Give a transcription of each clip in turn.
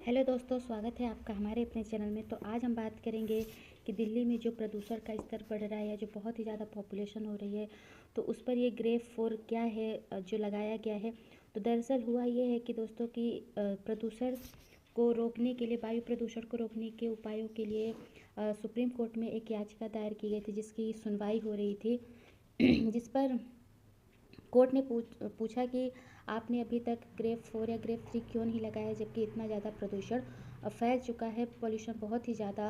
Hello दोस्तों, स्वागत है आपका हमारे अपने चैनल में। तो आज हम बात करेंगे कि दिल्ली में जो प्रदूषण का स्तर बढ़ रहा है या जो बहुत ही ज़्यादा पॉपुलेशन हो रही है, तो उस पर ये ग्रेव 4 क्या है जो लगाया गया है। तो दरअसल हुआ ये है कि दोस्तों कि प्रदूषण को रोकने के लिए, वायु प्रदूषण को रोकने के उपायों के लिए सुप्रीम कोर्ट में एक याचिका दायर की गई थी जिसकी सुनवाई हो रही थी जिस पर कोर्ट ने पूछा कि आपने अभी तक ग्रेव 4 या ग्रेव 3 क्यों नहीं लगाया, जबकि इतना ज़्यादा प्रदूषण फैल चुका है, पॉल्यूशन बहुत ही ज़्यादा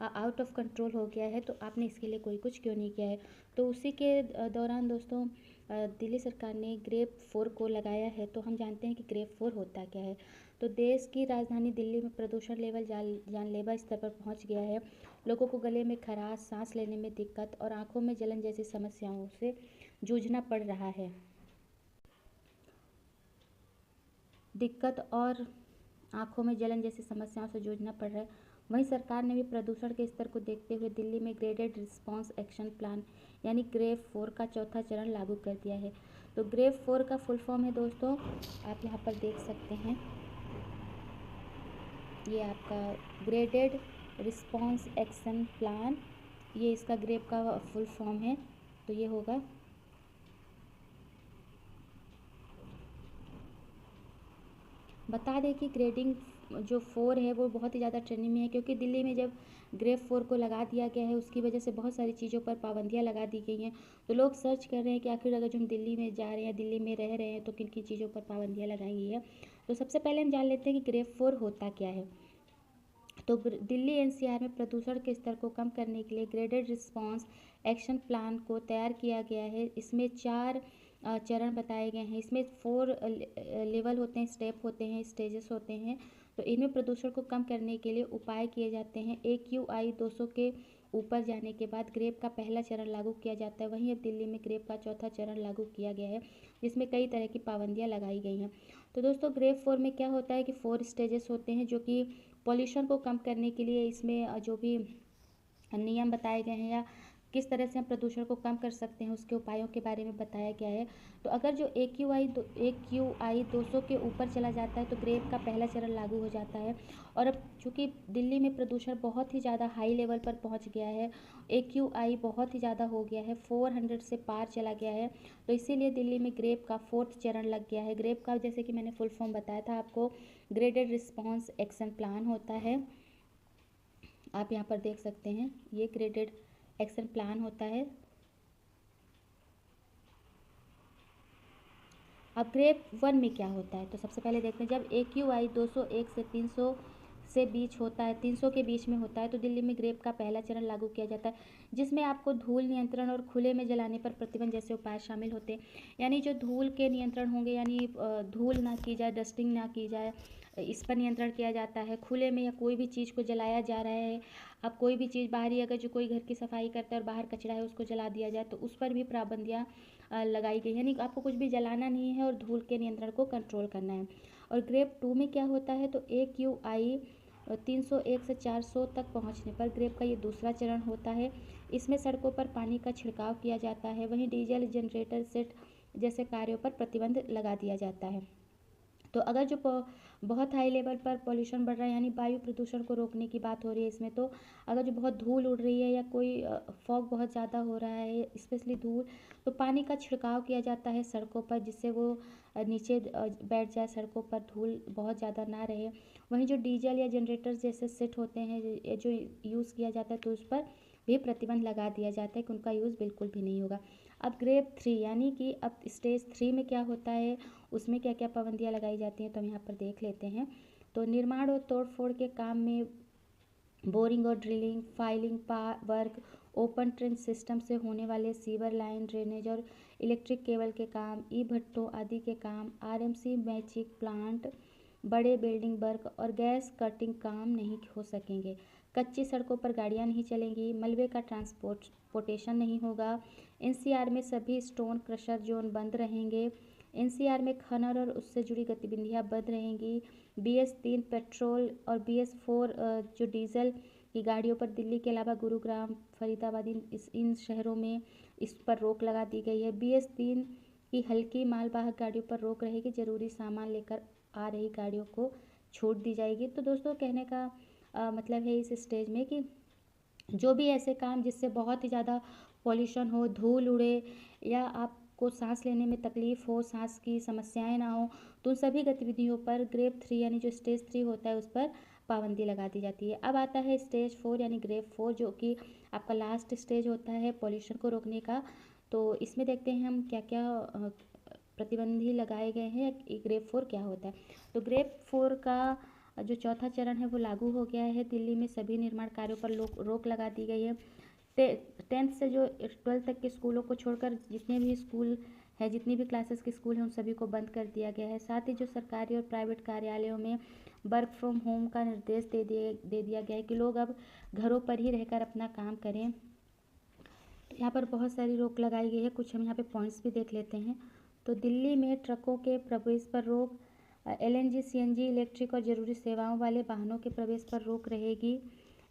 आउट ऑफ कंट्रोल हो गया है, तो आपने इसके लिए कोई कुछ क्यों नहीं किया है। तो उसी के दौरान दोस्तों दिल्ली सरकार ने ग्रेव 4 को लगाया है। तो हम जानते हैं कि ग्रेव 4 होता क्या है। तो देश की राजधानी दिल्ली में प्रदूषण लेवल जानलेवा स्तर पर पहुंच गया है। लोगों को गले में खराश, सांस लेने में दिक्कत और आंखों में जलन जैसी समस्याओं से जूझना पड़ रहा है। आंखों में जलन जैसी समस्याओं से जूझना पड़ रहा है। वहीं सरकार ने भी प्रदूषण के स्तर को देखते हुए दिल्ली में ग्रेडेड रिस्पांस एक्शन प्लान यानी ग्रेव 4 का चौथा चरण लागू कर दिया है। तो ग्रेव 4 का फुल फॉर्म है दोस्तों, आप यहाँ पर देख सकते हैं, ये आपका ग्रेडेड रिस्पांस एक्शन प्लान, ये इसका ग्रेव का फुल फॉर्म है। तो ये होगा बता दें कि ग्रेडिंग जो 4 है वो बहुत ही ज़्यादा ट्रेंडिंग में है, क्योंकि दिल्ली में जब ग्रेव 4 को लगा दिया गया है उसकी वजह से बहुत सारी चीज़ों पर पाबंदियां लगा दी गई हैं। तो लोग सर्च कर रहे हैं कि आखिर अगर जो हम दिल्ली में जा रहे हैं, दिल्ली में रह रहे हैं, तो किन किन चीज़ों पर पाबंदियाँ लगाई गई है। तो सबसे पहले हम जान लेते हैं कि ग्रेव 4 होता क्या है। तो दिल्ली एनसीआर में प्रदूषण के स्तर को कम करने के लिए ग्रेडेड रिस्पांस एक्शन प्लान को तैयार किया गया है। इसमें 4 चरण बताए गए हैं। इसमें 4 लेवल होते हैं, स्टेप होते हैं, स्टेजेस होते हैं। तो इनमें प्रदूषण को कम करने के लिए उपाय किए जाते हैं। AQI 200 के ऊपर जाने के बाद ग्रेव का पहला चरण लागू किया जाता है। वहीं अब दिल्ली में ग्रेव का चौथा चरण लागू किया गया है, जिसमें कई तरह की पाबंदियां लगाई गई हैं। तो दोस्तों ग्रेव 4 में क्या होता है कि 4 स्टेजेस होते हैं, जो कि पॉल्यूशन को कम करने के लिए इसमें जो भी नियम बताए गए हैं या किस तरह से हम प्रदूषण को कम कर सकते हैं उसके उपायों के बारे में बताया गया है। तो अगर जो AQI 200 के ऊपर चला जाता है तो ग्रेव का पहला चरण लागू हो जाता है। और अब चूँकि दिल्ली में प्रदूषण बहुत ही ज़्यादा हाई लेवल पर पहुंच गया है, AQI बहुत ही ज़्यादा हो गया है, 400 से पार चला गया है, तो इसीलिए दिल्ली में ग्रेव का 4th चरण लग गया है। ग्रेव का जैसे कि मैंने फुल फॉर्म बताया था आपको, ग्रेडेड रिस्पांस एक्शन प्लान होता है। आप यहाँ पर देख सकते हैं, ये ग्रेडेड एक्शन प्लान होता है। अब ग्रेव 1 में क्या होता है, तो सबसे पहले देखते हैं, जब AQI 201 से 300 से बीच होता है, 300 के बीच में होता है, तो दिल्ली में ग्रेव का पहला चरण लागू किया जाता है, जिसमें आपको धूल नियंत्रण और खुले में जलाने पर प्रतिबंध जैसे उपाय शामिल होते हैं। यानी जो धूल के नियंत्रण होंगे, यानी धूल ना की जाए, डस्टिंग ना की जाए, इस पर नियंत्रण किया जाता है। खुले में या कोई भी चीज़ को जलाया जा रहा है, अब कोई भी चीज़ बाहरी, अगर जो कोई घर की सफाई करता है और बाहर कचरा है उसको जला दिया जाए, तो उस पर भी पाबंदियाँ लगाई गई है। यानी आपको कुछ भी जलाना नहीं है और धूल के नियंत्रण को कंट्रोल करना है। और ग्रेव 2 में क्या होता है, तो AQI 301 से 400 तक पहुंचने पर ग्रेव का ये दूसरा चरण होता है। इसमें सड़कों पर पानी का छिड़काव किया जाता है, वहीं डीजल जनरेटर सेट जैसे कार्यों पर प्रतिबंध लगा दिया जाता है। तो अगर जो बहुत हाई लेवल पर पॉल्यूशन बढ़ रहा है, यानी वायु प्रदूषण को रोकने की बात हो रही है इसमें, तो अगर जो बहुत धूल उड़ रही है या कोई फॉग बहुत ज़्यादा हो रहा है, स्पेशली धूल, तो पानी का छिड़काव किया जाता है सड़कों पर, जिससे वो नीचे बैठ जाए, सड़कों पर धूल बहुत ज़्यादा ना रहे। वहीं जो डीजल या जनरेटर जैसे सेट होते हैं जो यूज़ किया जाता है, तो उस पर भी प्रतिबंध लगा दिया जाता है कि उनका यूज़ बिल्कुल भी नहीं होगा। अब ग्रेव 3 यानी कि अब स्टेज 3 में क्या होता है, उसमें क्या क्या पाबंदियाँ लगाई जाती हैं, तो हम यहाँ पर देख लेते हैं। तो निर्माण और तोड़ फोड़ के काम में बोरिंग और drilling, filing work, open trench system से होने वाले सीवर लाइन, ड्रेनेज और इलेक्ट्रिक केबल के काम, ई भट्टों आदि के काम, RMC मैजिक प्लांट, बड़े बिल्डिंग वर्क और गैस कटिंग काम नहीं हो सकेंगे। कच्ची सड़कों पर गाड़ियां नहीं चलेंगी, मलबे का ट्रांसपोर्टेशन नहीं होगा। NCR में सभी स्टोन क्रशर जोन बंद रहेंगे। NCR में खनन और उससे जुड़ी गतिविधियां बंद रहेंगी। BS3 पेट्रोल और BS4 जो डीजल की गाड़ियों पर दिल्ली के अलावा गुरुग्राम, फरीदाबाद, इन शहरों में इस पर रोक लगा दी गई है। BS3 की हल्की मालवाहक गाड़ियों पर रोक रहेगी। जरूरी सामान लेकर आ रही गाड़ियों को छूट दी जाएगी। तो दोस्तों कहने का मतलब है इस स्टेज में कि जो भी ऐसे काम जिससे बहुत ही ज़्यादा पॉल्यूशन हो, धूल उड़े या आपको सांस लेने में तकलीफ़ हो, सांस की समस्याएं ना हो, तो उन सभी गतिविधियों पर ग्रेड 3 यानी जो स्टेज 3 होता है उस पर पाबंदी लगा दी जाती है। अब आता है स्टेज 4 यानी ग्रेड 4, जो कि आपका लास्ट स्टेज होता है पॉल्यूशन को रोकने का। तो इसमें देखते हैं हम क्या क्या प्रतिबंधी लगाए गए हैं। ग्रेड 4 क्या होता है। तो ग्रेड 4 का जो चौथा चरण है वो लागू हो गया है। दिल्ली में सभी निर्माण कार्यों पर रोक लगा दी गई है। 10th से जो 12th तक के स्कूलों को छोड़कर जितने भी स्कूल है, जितनी भी क्लासेस के स्कूल हैं, उन सभी को बंद कर दिया गया है। साथ ही जो सरकारी और प्राइवेट कार्यालयों में वर्क फ्रॉम होम का निर्देश दे दिया गया है कि लोग अब घरों पर ही रहकर अपना काम करें। तो यहाँ पर बहुत सारी रोक लगाई गई है। कुछ हम यहाँ पे पॉइंट्स भी देख लेते हैं। तो दिल्ली में ट्रकों के प्रवेश पर रोक, LNG CNG इलेक्ट्रिक और ज़रूरी सेवाओं वाले वाहनों के प्रवेश पर रोक रहेगी।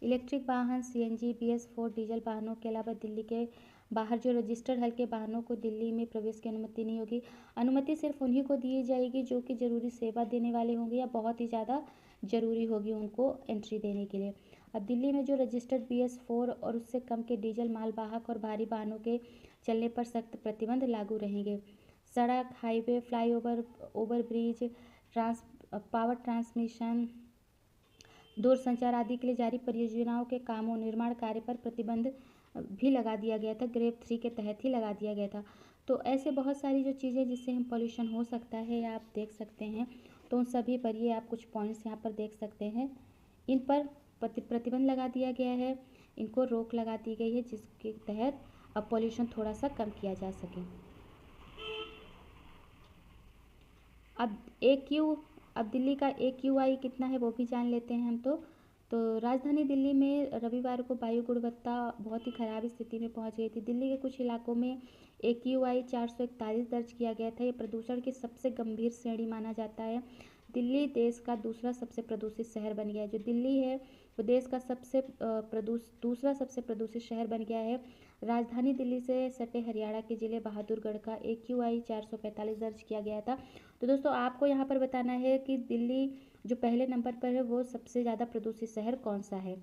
इलेक्ट्रिक वाहन CNG BS4 डीजल वाहनों के अलावा दिल्ली के बाहर जो रजिस्टर्ड हल्के वाहनों को दिल्ली में प्रवेश की अनुमति नहीं होगी। अनुमति सिर्फ उन्हीं को दी जाएगी जो कि ज़रूरी सेवा देने वाले होंगे या बहुत ही ज़्यादा ज़रूरी होगी उनको एंट्री देने के लिए। अब दिल्ली में जो रजिस्टर्ड BS4 और उससे कम के डीजल मालवाहक और भारी वाहनों के चलने पर सख्त प्रतिबंध लागू रहेंगे। सड़क, highway, flyover, overbridge, power transmission, दूरसंचार आदि के लिए जारी परियोजनाओं के कामों निर्माण कार्य पर प्रतिबंध भी लगा दिया गया था। ग्रेड 3 के तहत ही लगा दिया गया था। तो ऐसे बहुत सारी जो चीज़ें जिससे हम पॉल्यूशन हो सकता है या आप देख सकते हैं, तो उन सभी पर ये आप कुछ पॉइंट्स यहाँ पर देख सकते हैं। इन पर प्रतिबंध लगा दिया गया है, इनको रोक लगा दी गई है, जिसके तहत अब पॉल्यूशन थोड़ा सा कम किया जा सके। अब दिल्ली का AQI कितना है वो भी जान लेते हैं हम। तो राजधानी दिल्ली में रविवार को वायु गुणवत्ता बहुत ही खराब स्थिति में पहुंच गई थी। दिल्ली के कुछ इलाकों में AQI 441 दर्ज किया गया था। ये प्रदूषण की सबसे गंभीर श्रेणी माना जाता है। दिल्ली देश का दूसरा सबसे प्रदूषित शहर बन गया है। जो दिल्ली है वो देश का दूसरा सबसे प्रदूषित शहर बन गया है। राजधानी दिल्ली से सटे हरियाणा के जिले बहादुरगढ़ का AQI 445 दर्ज किया गया था। तो दोस्तों आपको यहाँ पर बताना है कि दिल्ली जो पहले नंबर पर है वो सबसे ज़्यादा प्रदूषित शहर कौन सा है।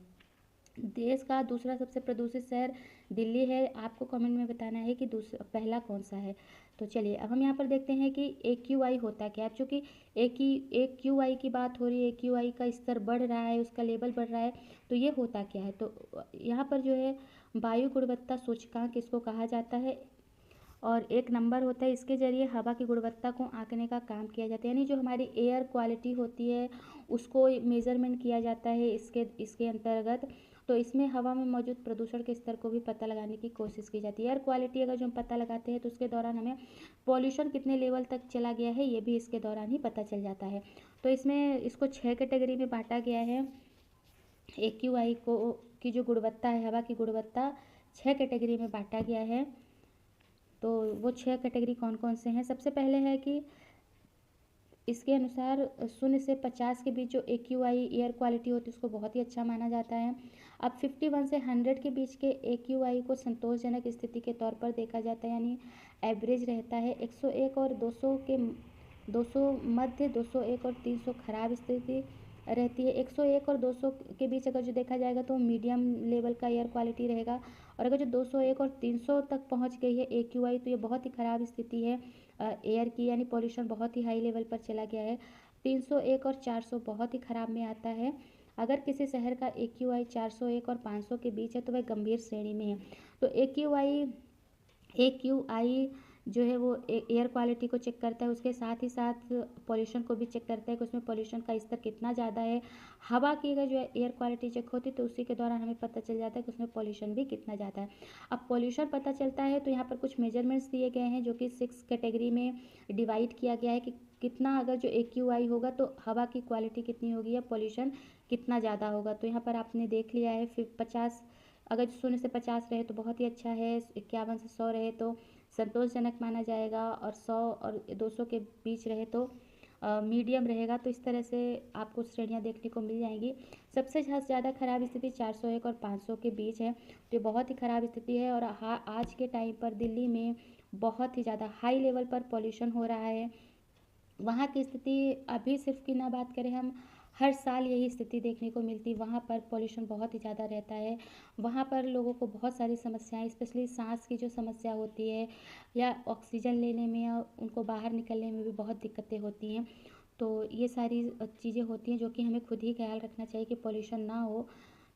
देश का दूसरा सबसे प्रदूषित शहर दिल्ली है। आपको कमेंट में बताना है कि पहला कौन सा है। तो चलिए अब हम यहाँ पर देखते हैं कि AQI होता क्या है। अब चूँकि AQI की बात हो रही है, AQI का स्तर बढ़ रहा है, उसका लेवल बढ़ रहा है, तो ये होता क्या है। तो यहाँ पर जो है वायु गुणवत्ता सूचकांक इसको कहा जाता है और एक नंबर होता है। इसके ज़रिए हवा की गुणवत्ता को आंकने का काम किया जाता है, यानी जो हमारी एयर क्वालिटी होती है उसको मेज़रमेंट किया जाता है इसके अंतर्गत। तो इसमें हवा में मौजूद प्रदूषण के स्तर को भी पता लगाने की कोशिश की जाती है। एयर क्वालिटी अगर जो हम पता लगाते हैं तो उसके दौरान हमें पॉल्यूशन कितने लेवल तक चला गया है ये भी इसके दौरान ही पता चल जाता है। तो इसमें इसको 6 कैटेगरी में बांटा गया है। AQI को की जो गुणवत्ता है, हवा की गुणवत्ता 6 कैटेगरी में बांटा गया है। तो वो 6 कैटेगरी कौन कौन से हैं। सबसे पहले है कि इसके अनुसार 0 से 50 के बीच जो AQI एयर क्वालिटी होती है उसको बहुत ही अच्छा माना जाता है। अब 51 से 100 के बीच के AQI को संतोषजनक स्थिति के तौर पर देखा जाता है, यानी एवरेज रहता है। 101 और 200 मध्य, 201 और 300 खराब स्थिति रहती है। 101 और 200 के बीच अगर जो देखा जाएगा तो मीडियम लेवल का एयर क्वालिटी रहेगा। और अगर जो 201 और 300 तक पहुंच गई है AQI तो ये बहुत ही ख़राब स्थिति है एयर की, यानी पॉल्यूशन बहुत ही हाई लेवल पर चला गया है। 301 और 400 बहुत ही ख़राब में आता है। अगर किसी शहर का AQI 401 और 500 के बीच है तो वह गंभीर श्रेणी में है। तो AQI जो है वो एयर क्वालिटी को चेक करता है, उसके साथ ही साथ पॉल्यूशन को भी चेक करता है कि उसमें पॉल्यूशन का स्तर कितना ज़्यादा है। हवा की अगर जो है एयर क्वालिटी चेक होती है तो उसी के दौरान हमें पता चल जाता है कि उसमें पॉल्यूशन भी कितना ज़्यादा है। अब पॉल्यूशन पता चलता है तो यहाँ पर कुछ मेजरमेंट्स दिए गए हैं जो कि 6 कैटेगरी में डिवाइड किया गया है कि कितना अगर जो AQI होगा तो हवा की क्वालिटी कितनी होगी या पॉल्यूशन कितना ज़्यादा होगा। तो यहाँ पर आपने देख लिया है। फिर 50 अगर 0 से 50 रहे तो बहुत ही अच्छा है, 51 से 100 रहे तो संतोषजनक माना जाएगा, और 100 और 200 के बीच रहे तो मीडियम रहेगा। तो इस तरह से आपको श्रेणियाँ देखने को मिल जाएंगी। सबसे ज़्यादा खराब स्थिति 401 और 500 के बीच है, तो ये बहुत ही ख़राब स्थिति है। और आज के टाइम पर दिल्ली में बहुत ही ज़्यादा हाई लेवल पर पॉल्यूशन हो रहा है। वहाँ की स्थिति अभी सिर्फ की ना बात करें हम, हर साल यही स्थिति देखने को मिलती, वहाँ पर पॉल्यूशन बहुत ही ज़्यादा रहता है। वहाँ पर लोगों को बहुत सारी समस्याएं, स्पेशली सांस की जो समस्या होती है या ऑक्सीजन लेने में या उनको बाहर निकलने में भी बहुत दिक्कतें होती हैं। तो ये सारी चीज़ें होती हैं जो कि हमें खुद ही ख्याल रखना चाहिए कि पॉल्यूशन ना हो।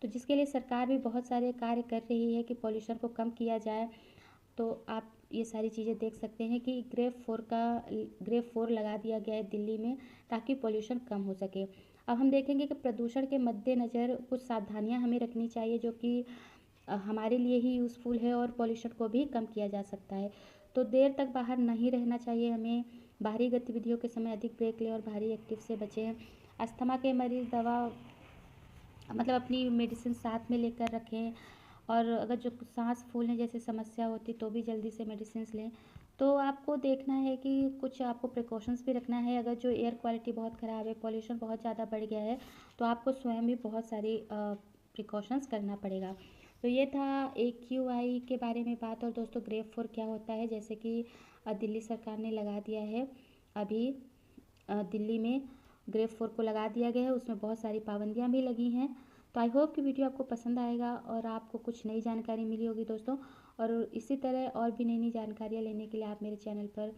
तो जिसके लिए सरकार भी बहुत सारे कार्य कर रही है कि पॉल्यूशन को कम किया जाए। तो आप ये सारी चीज़ें देख सकते हैं कि ग्रेफ 4 लगा दिया गया है दिल्ली में, ताकि पॉल्यूशन कम हो सके। अब हम देखेंगे कि प्रदूषण के मद्देनज़र कुछ सावधानियां हमें रखनी चाहिए जो कि हमारे लिए ही यूज़फुल है और पॉल्यूशन को भी कम किया जा सकता है। तो देर तक बाहर नहीं रहना चाहिए हमें, बाहरी गतिविधियों के समय अधिक ब्रेक लें और भारी एक्टिव से बचें। अस्थमा के मरीज़ दवा मतलब अपनी मेडिसिन साथ में लेकर रखें, और अगर जो सांस फूलने जैसी समस्या होती तो भी जल्दी से मेडिसिन लें। तो आपको देखना है कि कुछ आपको प्रिकॉशंस भी रखना है। अगर जो एयर क्वालिटी बहुत ख़राब है, पॉल्यूशन बहुत ज़्यादा बढ़ गया है, तो आपको स्वयं भी बहुत सारी प्रिकॉशंस करना पड़ेगा। तो ये था AQI के बारे में बात। और दोस्तों, ग्रेफ 4 क्या होता है, जैसे कि दिल्ली सरकार ने लगा दिया है अभी, दिल्ली में ग्रेफ 4 को लगा दिया गया है, उसमें बहुत सारी पाबंदियाँ भी लगी हैं। तो आई होप कि वीडियो आपको पसंद आएगा और आपको कुछ नई जानकारी मिली होगी दोस्तों। और इसी तरह और भी नई नई जानकारियाँ लेने के लिए आप मेरे चैनल पर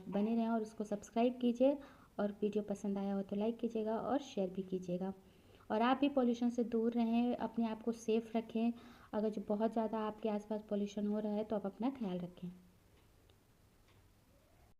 बने रहें और उसको सब्सक्राइब कीजिए। और वीडियो पसंद आया हो तो लाइक कीजिएगा और शेयर भी कीजिएगा। और आप भी पॉल्यूशन से दूर रहें, अपने आप को सेफ़ रखें। अगर जो बहुत ज़्यादा आपके आसपास पॉल्यूशन हो रहा है तो आप अपना ख्याल रखें।